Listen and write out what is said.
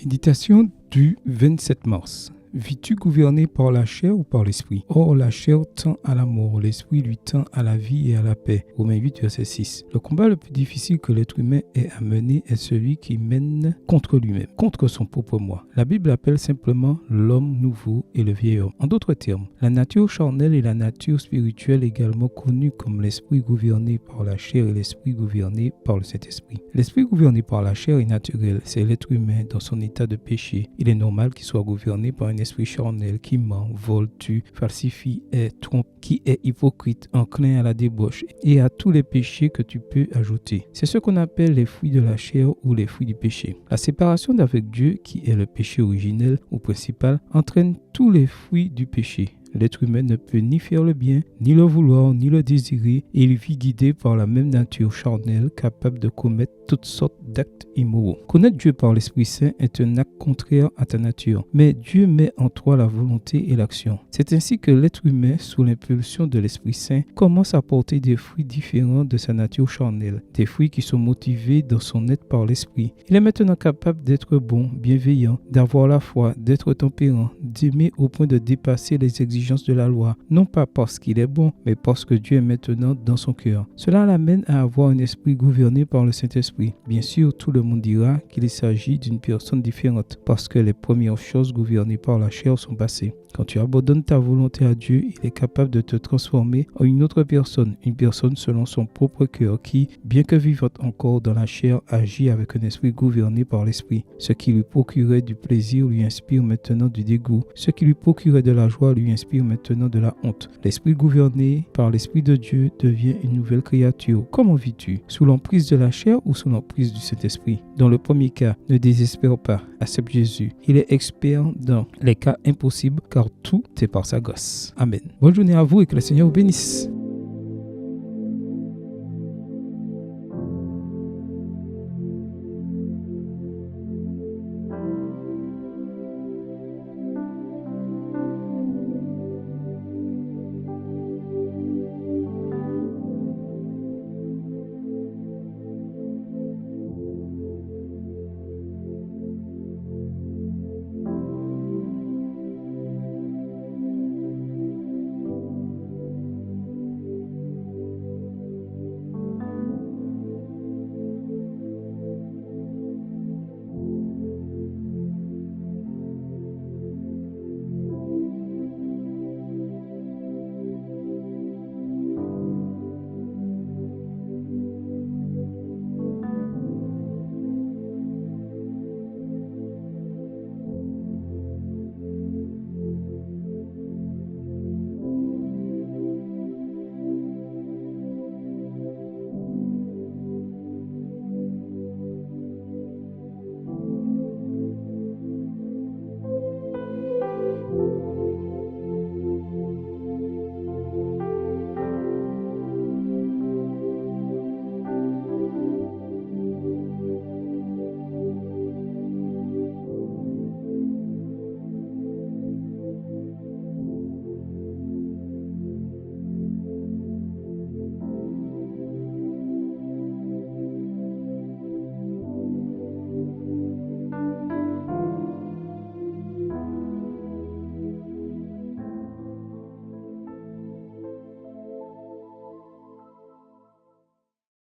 Méditation du 27 mars. Vis-tu gouverné par la chair ou par l'esprit? Or, la chair tend à la mort, l'esprit lui tend à la vie et à la paix. Romains 8, verset 6. Le combat le plus difficile que l'être humain ait à mener est celui qui mène contre lui-même, contre son propre moi. La Bible appelle simplement l'homme nouveau et le vieil homme. En d'autres termes, la nature charnelle et la nature spirituelle, également connue comme l'esprit gouverné par la chair et l'esprit gouverné par le Saint-Esprit. L'esprit gouverné par la chair est naturel, c'est l'être humain dans son état de péché. Il est normal qu'il soit gouverné par un esprit charnel qui ment, vole, tue, falsifie, trompe, qui est hypocrite, enclin à la débauche et à tous les péchés que tu peux ajouter. C'est ce qu'on appelle les fruits de la chair ou les fruits du péché. La séparation d'avec Dieu, qui est le péché originel ou principal, entraîne tous les fruits du péché. L'être humain ne peut ni faire le bien, ni le vouloir, ni le désirer, et il vit guidé par la même nature charnelle, capable de commettre toutes sortes d'actes immoraux. Connaître Dieu par l'Esprit Saint est un acte contraire à ta nature, mais Dieu met en toi la volonté et l'action. C'est ainsi que l'être humain, sous l'impulsion de l'Esprit Saint, commence à porter des fruits différents de sa nature charnelle, des fruits qui sont motivés dans son être par l'Esprit. Il est maintenant capable d'être bon, bienveillant, d'avoir la foi, d'être tempérant, d'aimer au point de dépasser les exigences de la loi, non pas parce qu'il est bon, mais parce que Dieu est maintenant dans son cœur. Cela l'amène à avoir un esprit gouverné par le Saint-Esprit. Bien sûr, tout le monde dira qu'il s'agit d'une personne différente, parce que les premières choses gouvernées par la chair sont passées. Quand tu abandonnes ta volonté à Dieu, il est capable de te transformer en une autre personne, une personne selon son propre cœur qui, bien que vivante encore dans la chair, agit avec un esprit gouverné par l'esprit. Ce qui lui procurait du plaisir lui inspire maintenant du dégoût. Ce qui lui procurait de la joie lui inspire maintenant de la honte. L'esprit gouverné par l'Esprit de Dieu devient une nouvelle créature. Comment vis-tu? Sous l'emprise de la chair ou sous l'emprise du Saint-Esprit? Dans le premier cas, ne désespère pas, accepte Jésus. Il est expert dans les cas impossibles car tout est par sa grâce. Amen. Bonne journée à vous et que le Seigneur vous bénisse.